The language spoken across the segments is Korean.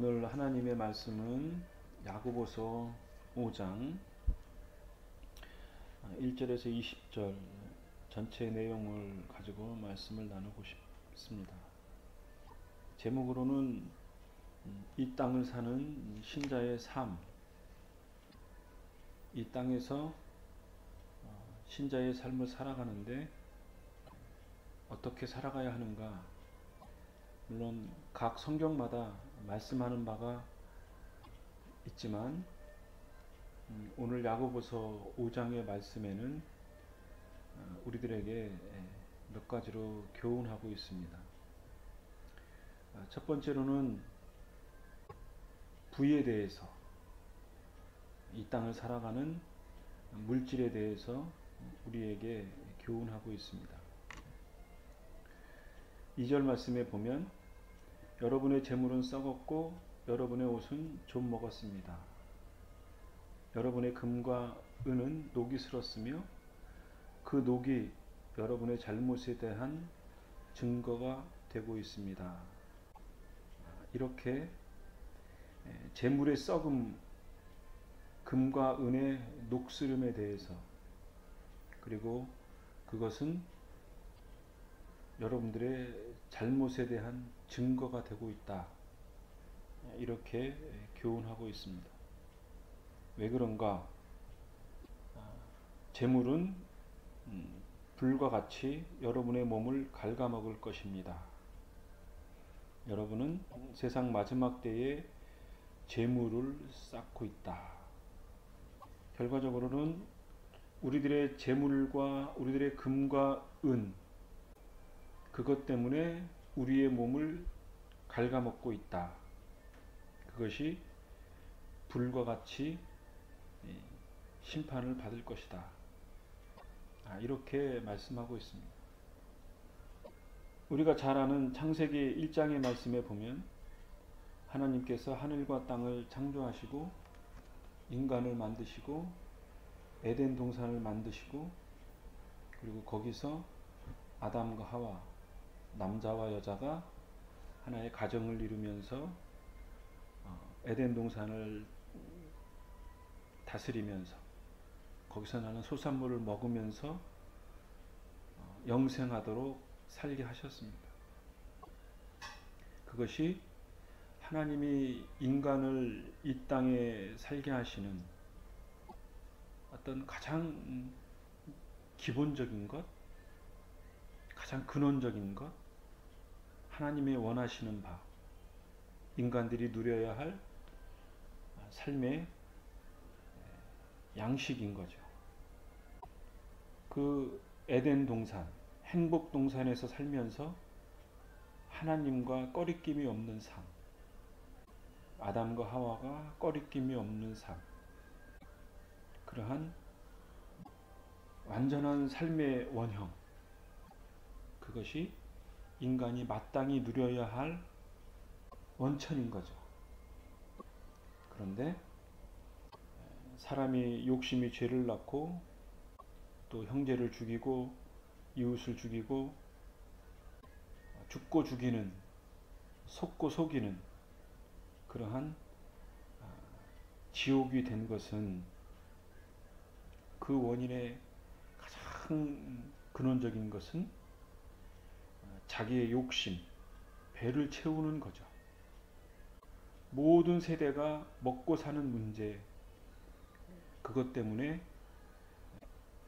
오늘 하나님의 말씀은 야고보서 5장 1절에서 20절 전체 내용을 가지고 말씀을 나누고 싶습니다. 제목으로는 이 땅을 사는 신자의 삶, 이 땅에서 신자의 삶을 살아가는데 어떻게 살아가야 하는가. 물론 각 성경마다 말씀하는 바가 있지만 오늘 야고보서 5장의 말씀에는 우리들에게 몇 가지로 교훈하고 있습니다. 첫 번째로는 부에 대해서, 이 땅을 살아가는 물질에 대해서 우리에게 교훈하고 있습니다. 2절 말씀에 보면 여러분의 재물은 썩었고 여러분의 옷은 좀 먹었습니다. 여러분의 금과 은은 녹이 슬었으며 그 녹이 여러분의 잘못에 대한 증거가 되고 있습니다. 이렇게 재물의 썩음, 금과 은의 녹슬음에 대해서, 그리고 그것은 여러분들의 잘못에 대한 증거가 되고 있다, 이렇게 교훈하고 있습니다. 왜 그런가? 재물은 불과 같이 여러분의 몸을 갉아먹을 것입니다. 여러분은 세상 마지막 때에 재물을 쌓고 있다. 결과적으로는 우리들의 재물과 우리들의 금과 은, 그것 때문에 우리의 몸을 갉아먹고 있다. 그것이 불과 같이 심판을 받을 것이다. 이렇게 말씀하고 있습니다. 우리가 잘 아는 창세기 1장의 말씀에 보면 하나님께서 하늘과 땅을 창조하시고 인간을 만드시고 에덴 동산을 만드시고, 그리고 거기서 아담과 하와, 남자와 여자가 하나의 가정을 이루면서 에덴 동산을 다스리면서 거기서 나는 소산물을 먹으면서 영생하도록 살게 하셨습니다. 그것이 하나님이 인간을 이 땅에 살게 하시는 어떤 가장 기본적인 것, 가장 근원적인 것, 하나님의 원하시는 바, 인간들이 누려야 할 삶의 양식인 거죠. 그 에덴 동산, 행복 동산에서 살면서 하나님과 꺼리낌이 없는 삶, 아담과 하와가 꺼리낌이 없는 삶, 그러한 완전한 삶의 원형, 그것이 인간이 마땅히 누려야 할 원천인 거죠. 그런데 사람이 욕심이 죄를 낳고 또 형제를 죽이고 이웃을 죽이고 죽고 죽이는, 속고 속이는 그러한 지옥이 된 것은 그 원인의 가장 근원적인 것은 자기의 욕심, 배를 채우는 거죠. 모든 세대가 먹고 사는 문제, 그것 때문에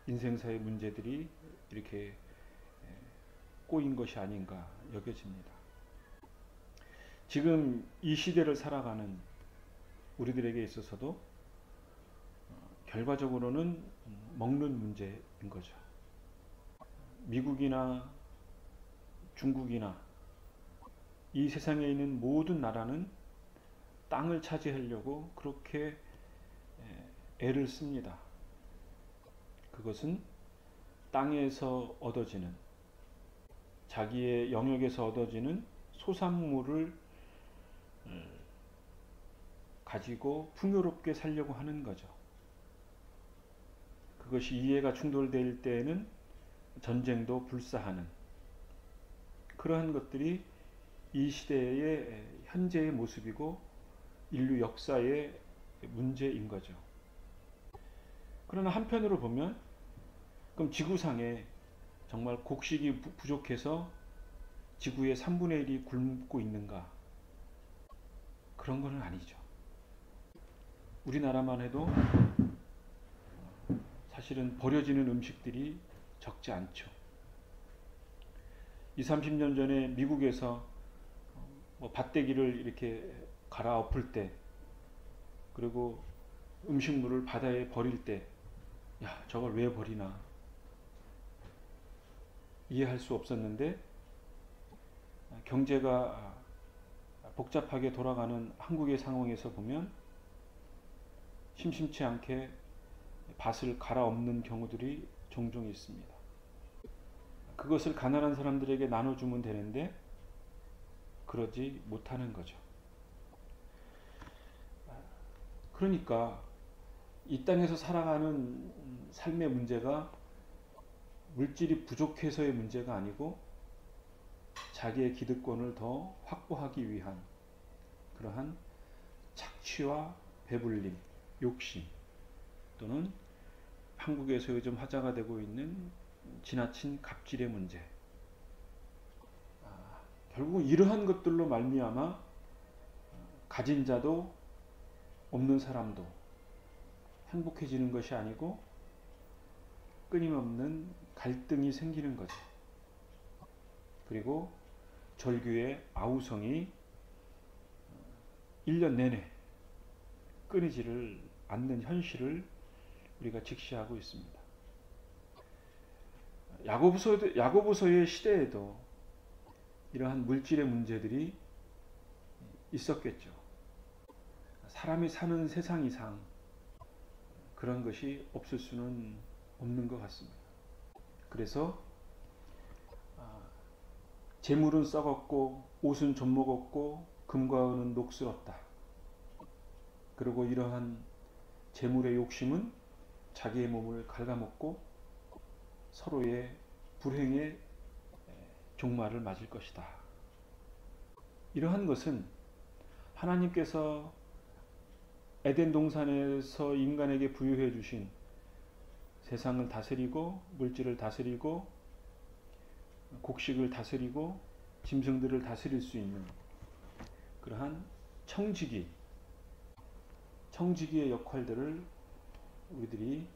인생사의 문제들이 이렇게 꼬인 것이 아닌가 여겨집니다. 지금 이 시대를 살아가는 우리들에게 있어서도 결과적으로는 먹는 문제인 거죠. 미국이나 중국이나 이 세상에 있는 모든 나라는 땅을 차지하려고 그렇게 애를 씁니다. 그것은 땅에서 얻어지는, 자기의 영역에서 얻어지는 소산물을 가지고 풍요롭게 살려고 하는 거죠. 그것이 이해가 충돌될 때에는 전쟁도 불사하는 그러한 것들이 이 시대의 현재의 모습이고 인류 역사의 문제인 거죠. 그러나 한편으로 보면 그럼 지구상에 정말 곡식이 부족해서 지구의 3분의 1이 굶고 있는가? 그런 건 아니죠. 우리나라만 해도 사실은 버려지는 음식들이 적지 않죠. 20, 30년 전에 미국에서 밭대기를 이렇게 갈아엎을 때, 그리고 음식물을 바다에 버릴 때, 야, 저걸 왜 버리나 이해할 수 없었는데, 경제가 복잡하게 돌아가는 한국의 상황에서 보면 심심치 않게 밭을 갈아엎는 경우들이 종종 있습니다. 그것을 가난한 사람들에게 나눠주면 되는데 그러지 못하는 거죠. 그러니까 이 땅에서 살아가는 삶의 문제가 물질이 부족해서의 문제가 아니고 자기의 기득권을 더 확보하기 위한 그러한 착취와 배불림, 욕심, 또는 한국에서 요즘 화제가 되고 있는 지나친 갑질의 문제. 결국은 이러한 것들로 말미암아 가진 자도 없는 사람도 행복해지는 것이 아니고 끊임없는 갈등이 생기는 거죠. 그리고 절규의 아우성이 1년 내내 끊이지를 않는 현실을 우리가 직시하고 있습니다. 야고보서의 시대에도 이러한 물질의 문제들이 있었겠죠. 사람이 사는 세상 이상 그런 것이 없을 수는 없는 것 같습니다. 그래서 재물은 썩었고 옷은 좀먹었고 금과 은은 녹슬었다. 그리고 이러한 재물의 욕심은 자기의 몸을 갉아먹고 서로의 불행의 종말을 맞을 것이다. 이러한 것은 하나님께서 에덴 동산에서 인간에게 부여해 주신 세상을 다스리고 물질을 다스리고 곡식을 다스리고 짐승들을 다스릴 수 있는 그러한 청지기의 역할들을 우리들이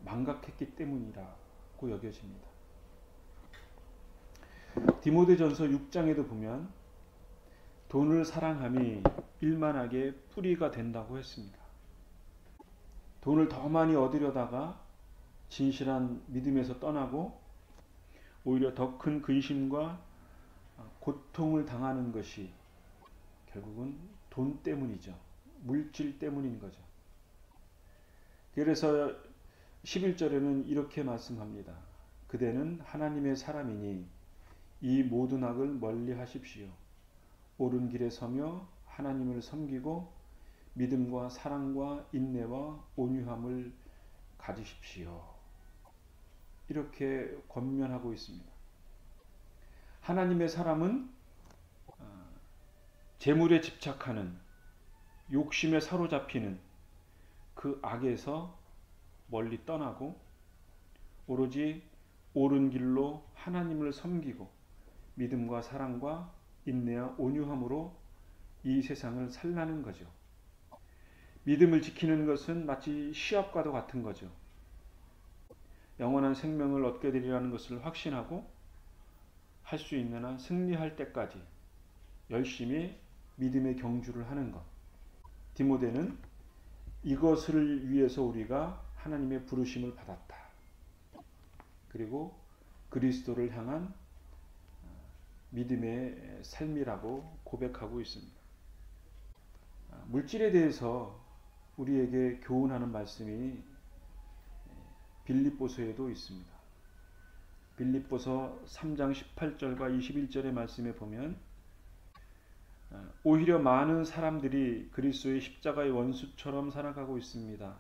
망각했기 때문이라고 여겨집니다. 디모데전서 6장에도 보면 돈을 사랑함이 일만하게 뿌리가 된다고 했습니다. 돈을 더 많이 얻으려다가 진실한 믿음에서 떠나고 오히려 더 큰 근심과 고통을 당하는 것이 결국은 돈 때문이죠. 물질 때문인 거죠. 그래서 11절에는 이렇게 말씀합니다. 그대는 하나님의 사람이니 이 모든 악을 멀리 하십시오. 옳은 길에 서며 하나님을 섬기고 믿음과 사랑과 인내와 온유함을 가지십시오. 이렇게 권면하고 있습니다. 하나님의 사람은 재물에 집착하는 욕심에 사로잡히는 그 악에서 멀리 떠나고 오로지 옳은 길로 하나님을 섬기고 믿음과 사랑과 인내와 온유함으로 이 세상을 살라는 거죠. 믿음을 지키는 것은 마치 시합과도 같은 거죠. 영원한 생명을 얻게 되리라는 것을 확신하고 할 수 있는 한 승리할 때까지 열심히 믿음의 경주를 하는 것. 디모데는 이것을 위해서 우리가 하나님의 부르심을 받았다. 그리고 그리스도를 향한 믿음의 삶이라고 고백하고 있습니다. 물질에 대해서 우리에게 교훈하는 말씀이 빌립보서에도 있습니다. 빌립보서 3장 18절과 21절의 말씀에 보면 오히려 많은 사람들이 그리스도의 십자가의 원수처럼 살아가고 있습니다.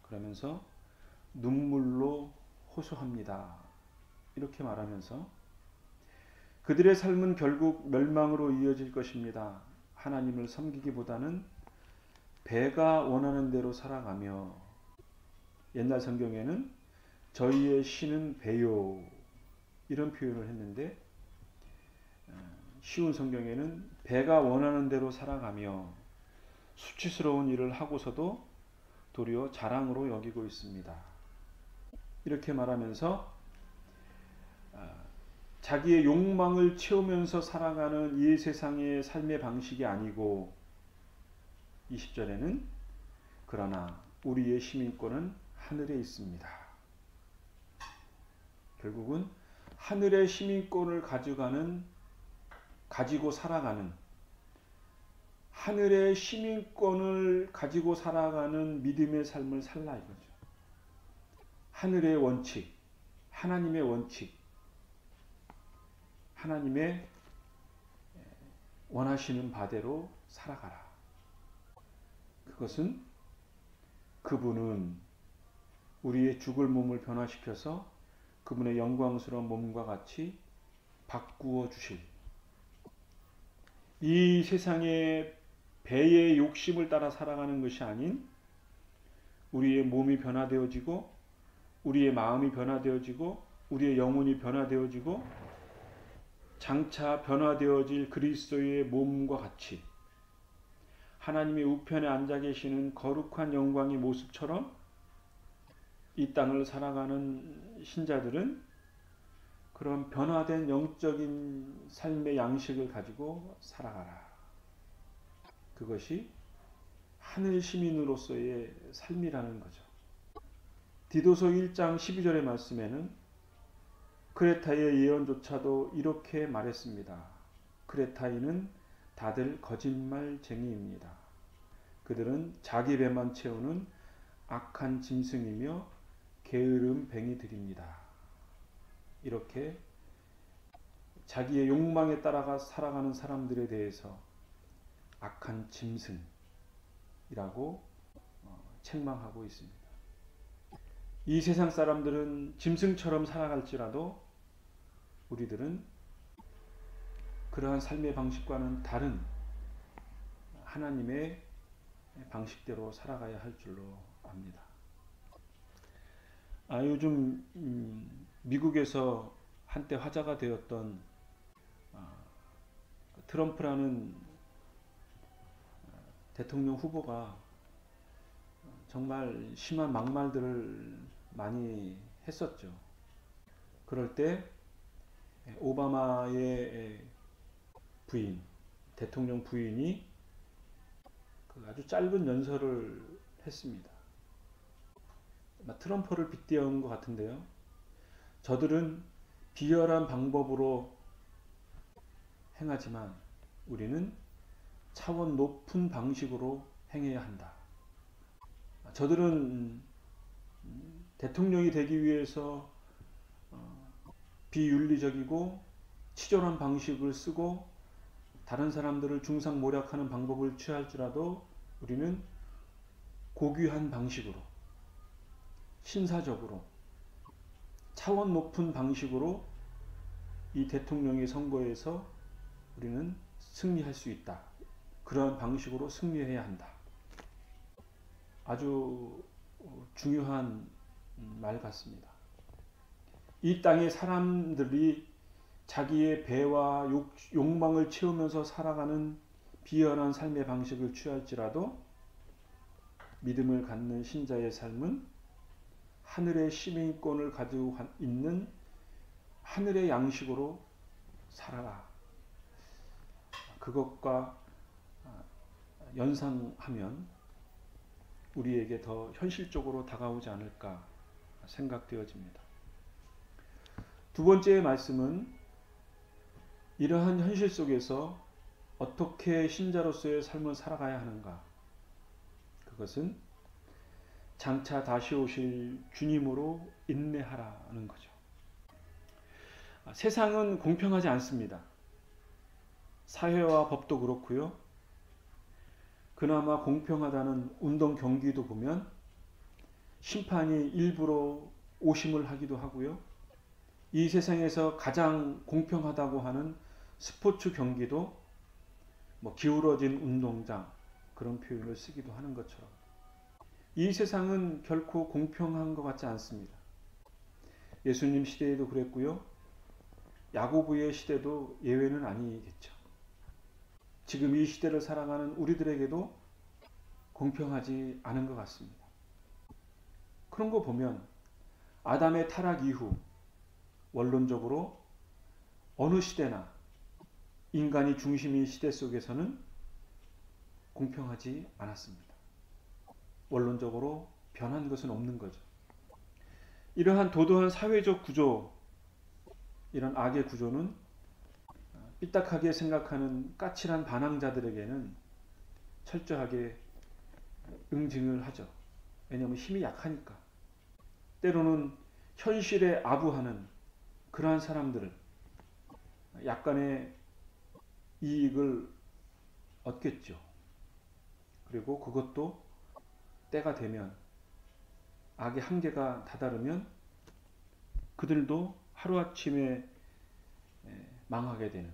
그러면서 눈물로 호소합니다. 이렇게 말하면서 그들의 삶은 결국 멸망으로 이어질 것입니다. 하나님을 섬기기보다는 배가 원하는 대로 살아가며, 옛날 성경에는 저희의 신은 배요 이런 표현을 했는데, 쉬운 성경에는 배가 원하는 대로 살아가며 수치스러운 일을 하고서도 도리어 자랑으로 여기고 있습니다. 이렇게 말하면서 자기의 욕망을 채우면서 살아가는 이 세상의 삶의 방식이 아니고, 20절에는 그러나 우리의 시민권은 하늘에 있습니다. 결국은 하늘의 시민권을 가지고 살아가는, 하늘의 시민권을 가지고 살아가는 믿음의 삶을 살라 이거죠. 하늘의 원칙, 하나님의 원칙, 하나님의 원하시는 바대로 살아가라. 그것은 그분은 우리의 죽을 몸을 변화시켜서 그분의 영광스러운 몸과 같이 바꾸어 주실, 이 세상의 배의 욕심을 따라 살아가는 것이 아닌 우리의 몸이 변화되어지고 우리의 마음이 변화되어지고 우리의 영혼이 변화되어지고 장차 변화되어질 그리스도의 몸과 같이 하나님의 우편에 앉아 계시는 거룩한 영광의 모습처럼 이 땅을 살아가는 신자들은 그런 변화된 영적인 삶의 양식을 가지고 살아가라. 그것이 하늘 시민으로서의 삶이라는 거죠. 디도서 1장 12절의 말씀에는 크레타의 예언조차도 이렇게 말했습니다. 크레타인은 다들 거짓말쟁이입니다. 그들은 자기 배만 채우는 악한 짐승이며 게으름 뱅이들입니다. 이렇게 자기의 욕망에 따라가 살아가는 사람들에 대해서 악한 짐승이라고 책망하고 있습니다. 이 세상 사람들은 짐승처럼 살아갈지라도 우리들은 그러한 삶의 방식과는 다른 하나님의 방식대로 살아가야 할 줄로 압니다. 요즘 미국에서 한때 화제가 되었던 트럼프라는 대통령 후보가 정말 심한 막말들을 많이 했었죠. 그럴 때 오바마의 부인, 대통령 부인이 아주 짧은 연설을 했습니다. 트럼프를 빗대어온 것 같은데요. 저들은 비열한 방법으로 행하지만 우리는 차원 높은 방식으로 행해야 한다. 저들은 대통령이 되기 위해서 비윤리적이고 치졸한 방식을 쓰고 다른 사람들을 중상모략하는 방법을 취할지라도 우리는 고귀한 방식으로, 신사적으로, 차원 높은 방식으로 이 대통령의 선거에서 우리는 승리할 수 있다. 그러한 방식으로 승리해야 한다. 아주 중요한 말 같습니다. 이 땅의 사람들이 자기의 배와 욕망을 채우면서 살아가는 비열한 삶의 방식을 취할지라도 믿음을 갖는 신자의 삶은 하늘의 시민권을 가지고 있는 하늘의 양식으로 살아라. 그것과 연상하면 우리에게 더 현실적으로 다가오지 않을까 생각되어집니다. 두 번째 말씀은 이러한 현실 속에서 어떻게 신자로서의 삶을 살아가야 하는가? 그것은 장차 다시 오실 주님으로 인내하라는 거죠. 세상은 공평하지 않습니다. 사회와 법도 그렇고요. 그나마 공평하다는 운동 경기도 보면 심판이 일부러 오심을 하기도 하고요. 이 세상에서 가장 공평하다고 하는 스포츠 경기도 뭐 기울어진 운동장 그런 표현을 쓰기도 하는 것처럼 이 세상은 결코 공평한 것 같지 않습니다. 예수님 시대에도 그랬고요. 야고보의 시대도 예외는 아니겠죠. 지금 이 시대를 살아가는 우리들에게도 공평하지 않은 것 같습니다. 그런 거 보면 아담의 타락 이후 원론적으로 어느 시대나 인간이 중심인 시대 속에서는 공평하지 않았습니다. 원론적으로 변한 것은 없는 거죠. 이러한 도도한 사회적 구조, 이런 악의 구조는 삐딱하게 생각하는 까칠한 반항자들에게는 철저하게 응징을 하죠. 왜냐하면 힘이 약하니까. 때로는 현실에 아부하는 그러한 사람들을 약간의 이익을 얻겠죠. 그리고 그것도 때가 되면 악의 한계가 다다르면 그들도 하루아침에 망하게 되는,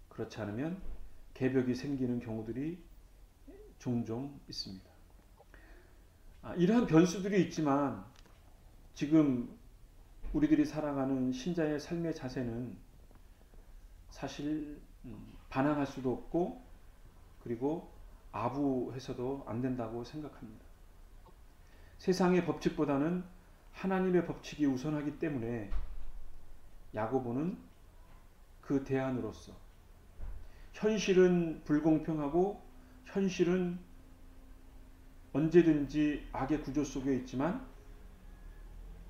그렇지 않으면 개벽이 생기는 경우들이 종종 있습니다. 이러한 변수들이 있지만 지금 우리들이 살아가는 신자의 삶의 자세는 사실 반항할 수도 없고 그리고 아부해서도 안 된다고 생각합니다. 세상의 법칙보다는 하나님의 법칙이 우선하기 때문에 야고보는 그 대안으로서 현실은 불공평하고 현실은 언제든지 악의 구조 속에 있지만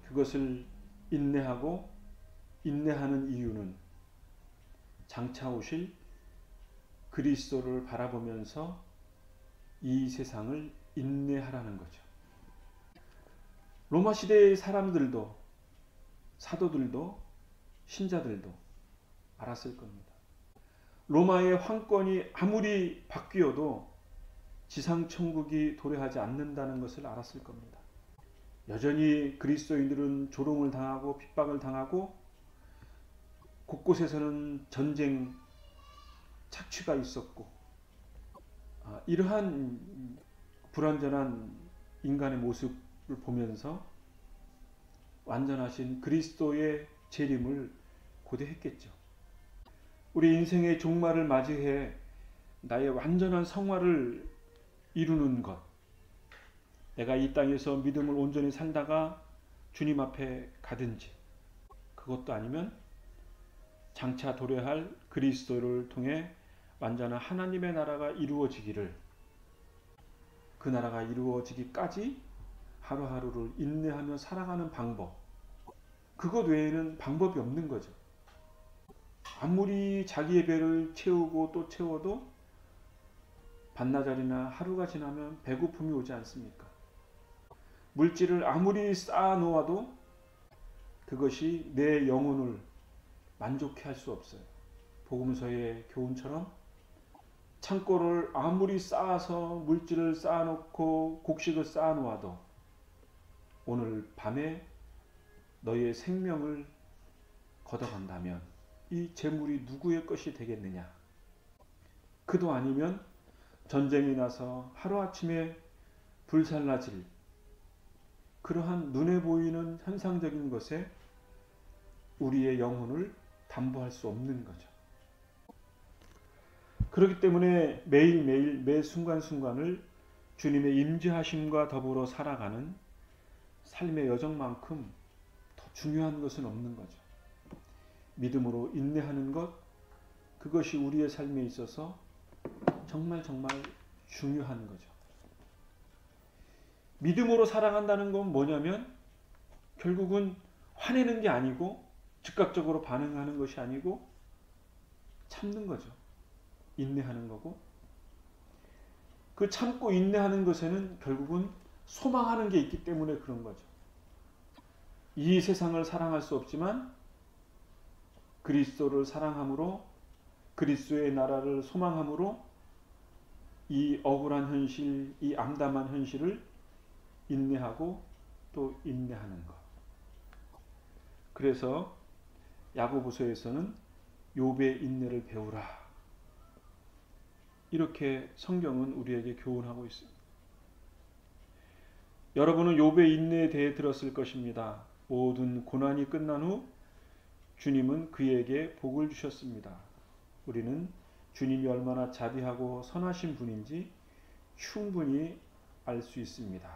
그것을 인내하고 인내하는 이유는 장차 오실 그리스도를 바라보면서 이 세상을 인내하라는 거죠. 로마 시대의 사람들도 사도들도 신자들도 알았을 겁니다. 로마의 황권이 아무리 바뀌어도 지상천국이 도래하지 않는다는 것을 알았을 겁니다. 여전히 그리스도인들은 조롱을 당하고 핍박을 당하고 곳곳에서는 전쟁 착취가 있었고 이러한 불완전한 인간의 모습을 보면서 완전하신 그리스도의 재림을 고대했겠죠. 우리 인생의 종말을 맞이해 나의 완전한 성화를 이루는 것, 내가 이 땅에서 믿음을 온전히 살다가 주님 앞에 가든지, 그것도 아니면 장차 도래할 그리스도를 통해 완전한 하나님의 나라가 이루어지기를, 그 나라가 이루어지기까지 하루하루를 인내하며 살아가는 방법, 그것 외에는 방법이 없는 거죠. 아무리 자기의 배를 채우고 또 채워도 반나절이나 하루가 지나면 배고픔이 오지 않습니까? 물질을 아무리 쌓아 놓아도 그것이 내 영혼을 만족해 할 수 없어요. 복음서의 교훈처럼 창고를 아무리 쌓아서 물질을 쌓아놓고 곡식을 쌓아놓아도 오늘 밤에 너의 생명을 걷어간다면 이 재물이 누구의 것이 되겠느냐? 그도 아니면 전쟁이 나서 하루아침에 불살라질 그러한 눈에 보이는 현상적인 것에 우리의 영혼을 담보할 수 없는 거죠. 그렇기 때문에 매일매일 매 순간순간을 주님의 임재하심과 더불어 살아가는 삶의 여정만큼 더 중요한 것은 없는 거죠. 믿음으로 인내하는 것, 그것이 우리의 삶에 있어서 정말 중요한 거죠. 믿음으로 살아간다는 건 뭐냐면 결국은 화내는 게 아니고 즉각적으로 반응하는 것이 아니고 참는 거죠. 인내하는 거고, 그 참고 인내하는 것에는 결국은 소망하는 게 있기 때문에 그런 거죠. 이 세상을 사랑할 수 없지만 그리스도를 사랑함으로, 그리스도의 나라를 소망함으로 이 억울한 현실, 이 암담한 현실을 인내하고 또 인내하는 것. 그래서 야고보서에서는 욥의 인내를 배우라. 이렇게 성경은 우리에게 교훈하고 있습니다. 여러분은 욥의 인내에 대해 들었을 것입니다. 모든 고난이 끝난 후 주님은 그에게 복을 주셨습니다. 우리는 주님이 얼마나 자비하고 선하신 분인지 충분히 알 수 있습니다.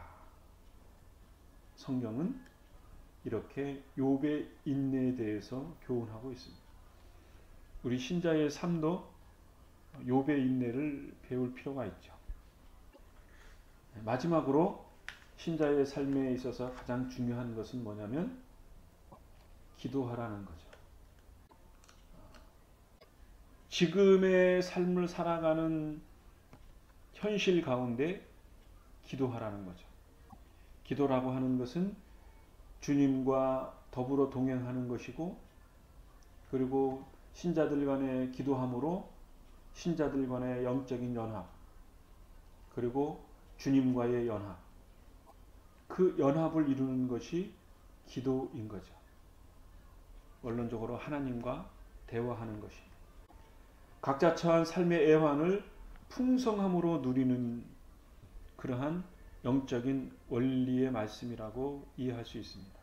성경은 이렇게 욥의 인내에 대해서 교훈하고 있습니다. 우리 신자의 삶도 욥의 인내를 배울 필요가 있죠. 마지막으로 신자의 삶에 있어서 가장 중요한 것은 뭐냐면 기도하라는 거죠. 지금의 삶을 살아가는 현실 가운데 기도하라는 거죠. 기도라고 하는 것은 주님과 더불어 동행하는 것이고, 그리고 신자들 간의 기도함으로 신자들 간의 영적인 연합, 그리고 주님과의 연합, 그 연합을 이루는 것이 기도인 거죠. 원론적으로 하나님과 대화하는 것입니다. 각자 처한 삶의 애환을 풍성함으로 누리는 그러한 영적인 원리의 말씀이라고 이해할 수 있습니다.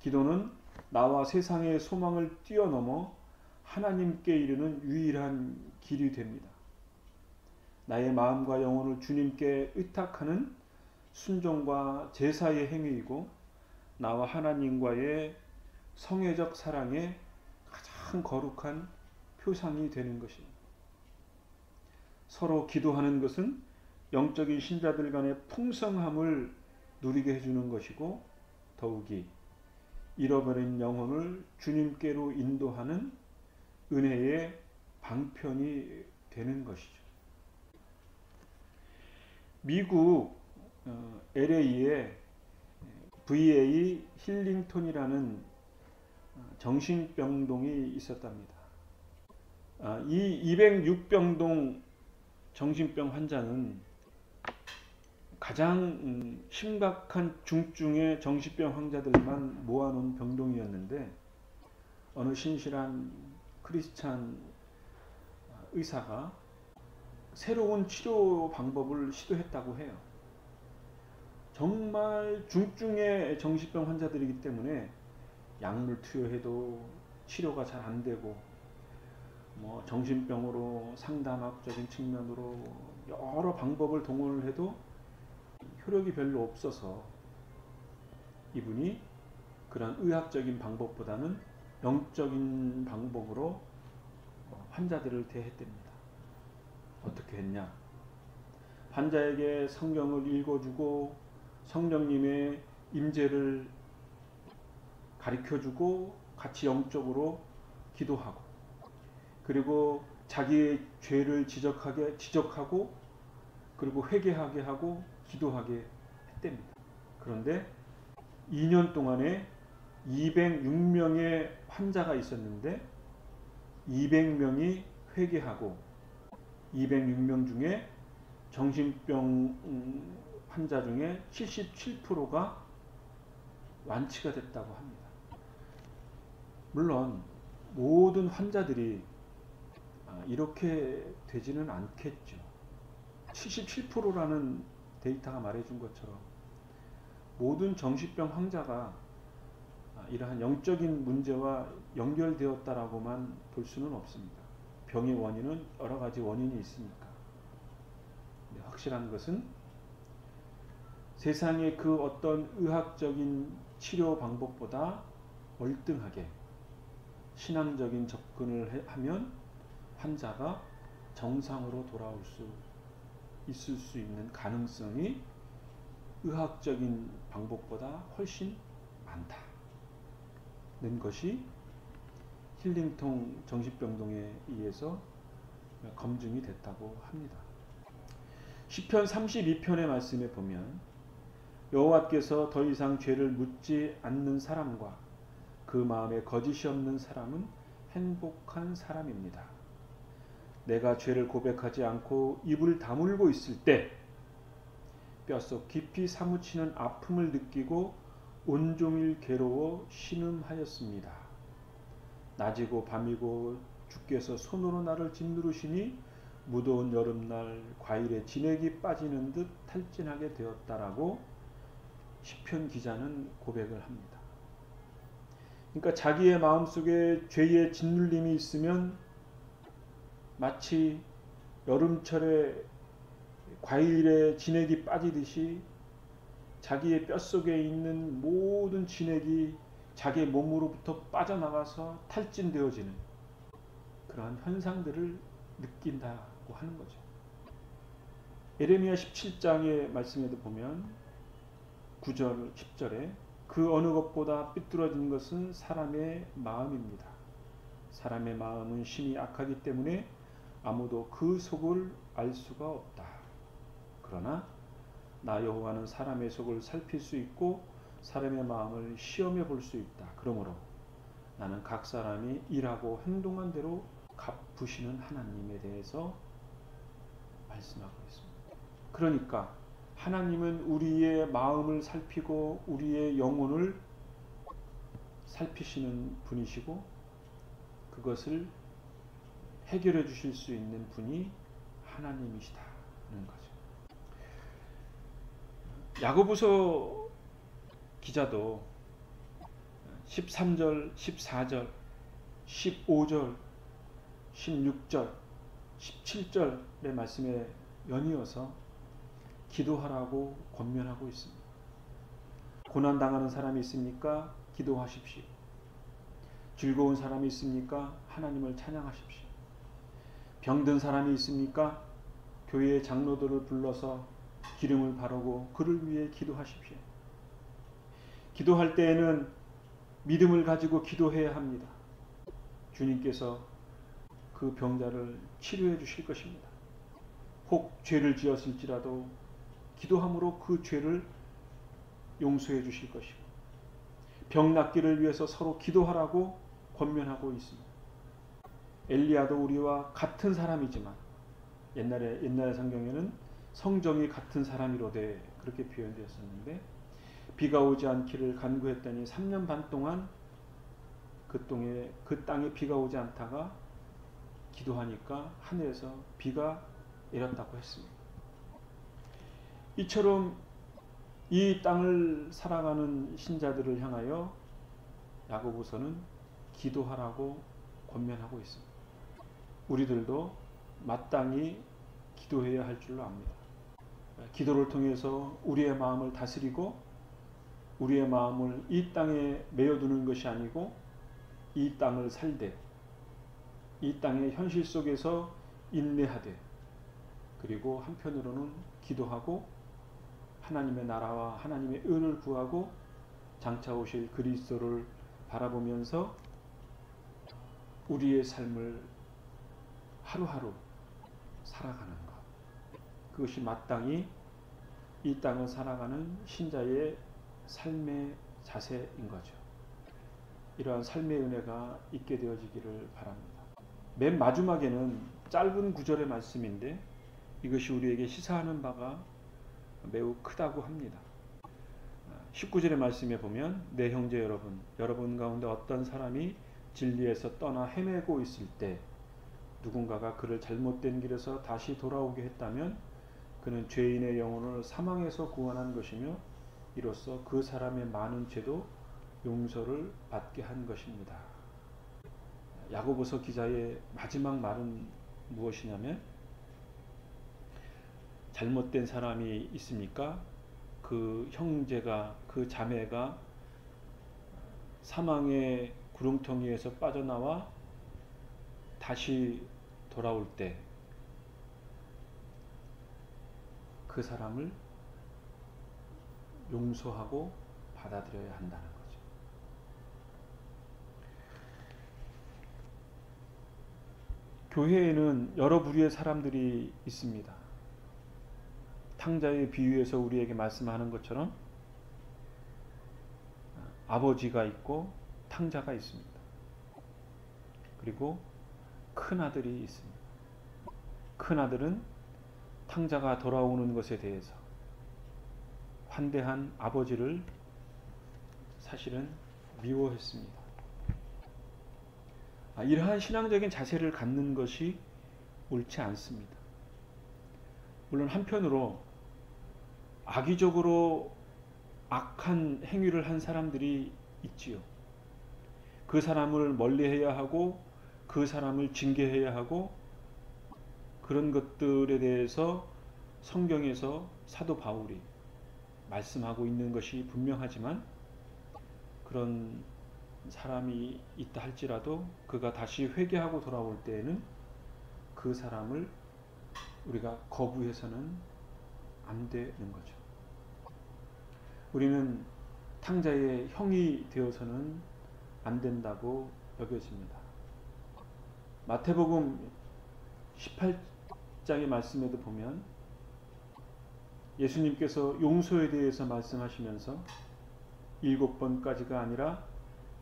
기도는 나와 세상의 소망을 뛰어넘어 하나님께 이르는 유일한 길이 됩니다. 나의 마음과 영혼을 주님께 의탁하는 순종과 제사의 행위이고, 나와 하나님과의 성애적 사랑의 가장 거룩한 표상이 되는 것입니다. 서로 기도하는 것은 영적인 신자들 간의 풍성함을 누리게 해주는 것이고, 더욱이 잃어버린 영혼을 주님께로 인도하는 은혜의 방편이 되는 것이죠. 미국 LA에 VA 힐링톤이라는 정신병동이 있었답니다. 이 206병동 정신병 환자는 가장 심각한 중증의 정신병 환자들만 모아놓은 병동이었는데, 어느 신실한 크리스찬 의사가 새로운 치료 방법을 시도했다고 해요. 정말 중증의 정신병 환자들이기 때문에 약물 투여해도 치료가 잘 안 되고, 정신병으로 상담학적인 측면으로 여러 방법을 동원을 해도 효력이 별로 없어서 이분이 그런 의학적인 방법보다는 영적인 방법으로 환자들을 대했답니다. 어떻게 했냐? 환자에게 성경을 읽어주고 성령님의 임재를 가르쳐주고 같이 영적으로 기도하고, 그리고 자기의 죄를 지적하고 그리고 회개하게 하고 기도하게 했답니다. 그런데 2년 동안에 206명의 환자가 있었는데 200명이 회개하고 206명 중에 정신병 환자 중에 77%가 완치가 됐다고 합니다. 물론 모든 환자들이 이렇게 되지는 않겠죠. 77%라는 데이터가 말해준 것처럼 모든 정신병 환자가 이러한 영적인 문제와 연결되었다라고만 볼 수는 없습니다. 병의 원인은 여러 가지 원인이 있으니까. 확실한 것은 세상의 그 어떤 의학적인 치료 방법보다 월등하게 신앙적인 접근을 하면 환자가 정상으로 돌아올 수 있을 수 있는 가능성이 의학적인 방법보다 훨씬 많다는 것이 힐링톤 정신병동에 의해서 검증이 됐다고 합니다. 시편 32편의 말씀에 보면 여호와께서 더 이상 죄를 묻지 않는 사람과 그 마음에 거짓이 없는 사람은 행복한 사람입니다. 내가 죄를 고백하지 않고 입을 다물고 있을 때 뼛속 깊이 사무치는 아픔을 느끼고 온종일 괴로워 신음하였습니다. 낮이고 밤이고 주께서 손으로 나를 짓누르시니 무더운 여름날 과일에 진액이 빠지는 듯 탈진하게 되었다라고 시편 기자는 고백을 합니다. 그러니까 자기의 마음속에 죄의 짓눌림이 있으면 마치 여름철에 과일에 진액이 빠지듯이 자기의 뼛속에 있는 모든 진액이 자기의 몸으로부터 빠져나가서 탈진되어지는 그러한 현상들을 느낀다고 하는 거죠. 예레미야 17장의 말씀에도 보면 9절 10절에 그 어느 것보다 삐뚤어진 것은 사람의 마음입니다. 사람의 마음은 심히 악하기 때문에 아무도 그 속을 알 수가 없다. 그러나 나 여호와는 사람의 속을 살필 수 있고 사람의 마음을 시험해 볼 수 있다. 그러므로 나는 각 사람이 일하고 행동한 대로 갚으시는 하나님에 대해서 말씀하고 있습니다. 그러니까 하나님은 우리의 마음을 살피고 우리의 영혼을 살피시는 분이시고 그것을 해결해 주실 수 있는 분이 하나님이시다는 거죠. 야고보서 기자도 13절, 14절, 15절, 16절, 17절의 말씀에 연이어서 기도하라고 권면하고 있습니다. 고난당하는 사람이 있습니까? 기도하십시오. 즐거운 사람이 있습니까? 하나님을 찬양하십시오. 병든 사람이 있습니까? 교회의 장로들을 불러서 기름을 바르고 그를 위해 기도하십시오. 기도할 때에는 믿음을 가지고 기도해야 합니다. 주님께서 그 병자를 치료해 주실 것입니다. 혹 죄를 지었을지라도 기도함으로 그 죄를 용서해 주실 것이고 병 낫기를 위해서 서로 기도하라고 권면하고 있습니다. 엘리야도 우리와 같은 사람이지만 옛날의 성경에는 성정이 같은 사람이로되 그렇게 표현되었었는데 비가 오지 않기를 간구했더니 3년 반 동안 그 땅에 비가 오지 않다가 기도하니까 하늘에서 비가 내렸다고 했습니다. 이처럼 이 땅을 살아가는 신자들을 향하여 야고보서는 기도하라고 권면하고 있습니다. 우리들도 마땅히 기도해야 할 줄로 압니다. 기도를 통해서 우리의 마음을 다스리고 우리의 마음을 이 땅에 메어두는 것이 아니고 이 땅을 살되 이 땅의 현실 속에서 인내하되 그리고 한편으로는 기도하고 하나님의 나라와 하나님의 의를 구하고 장차 오실 그리스도를 바라보면서 우리의 삶을 하루하루 살아가는 것. 그것이 마땅히 이 땅을 살아가는 신자의 삶의 자세인 거죠. 이러한 삶의 은혜가 있게 되어지기를 바랍니다. 맨 마지막에는 짧은 구절의 말씀인데 이것이 우리에게 시사하는 바가 매우 크다고 합니다. 19절의 말씀에 보면 내 형제 여러분 가운데 어떤 사람이 진리에서 떠나 헤매고 있을 때 누군가가 그를 잘못된 길에서 다시 돌아오게 했다면 그는 죄인의 영혼을 사망에서 구원한 것이며 이로써 그 사람의 많은 죄도 용서를 받게 한 것입니다. 야고보서 기자의 마지막 말은 무엇이냐면 잘못된 사람이 있습니까? 그 형제가 그 자매가 사망의 구렁텅이에서 빠져나와 다시 돌아올 때 그 사람을 용서하고 받아들여야 한다는 거죠. 교회에는 여러 부류의 사람들이 있습니다. 탕자의 비유에서 우리에게 말씀하는 것처럼 아버지가 있고 탕자가 있습니다. 그리고 큰 아들이 있습니다. 큰 아들은 탕자가 돌아오는 것에 대해서 환대한 아버지를 사실은 미워했습니다. 이러한 신앙적인 자세를 갖는 것이 옳지 않습니다. 물론 한편으로 악의적으로 악한 행위를 한 사람들이 있지요. 그 사람을 멀리해야 하고 그 사람을 징계해야 하고 그런 것들에 대해서 성경에서 사도 바울이 말씀하고 있는 것이 분명하지만 그런 사람이 있다 할지라도 그가 다시 회개하고 돌아올 때에는 그 사람을 우리가 거부해서는 안 되는 거죠. 우리는 탕자의 형이 되어서는 안 된다고 여겨집니다. 마태복음 18장의 말씀에도 보면 예수님께서 용서에 대해서 말씀하시면서 7번까지가 아니라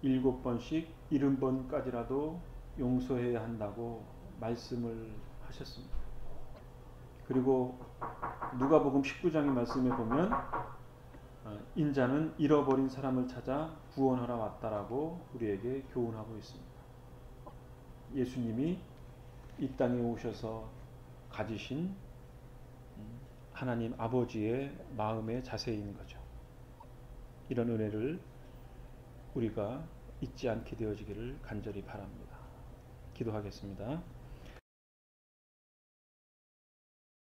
7번씩 70번까지라도 용서해야 한다고 말씀을 하셨습니다. 그리고 누가복음 19장의 말씀에 보면 인자는 잃어버린 사람을 찾아 구원하러 왔다라고 우리에게 교훈하고 있습니다. 예수님이 이 땅에 오셔서 가지신 하나님 아버지의 마음의 자세인 거죠. 이런 은혜를 우리가 잊지 않게 되어지기를 간절히 바랍니다. 기도하겠습니다.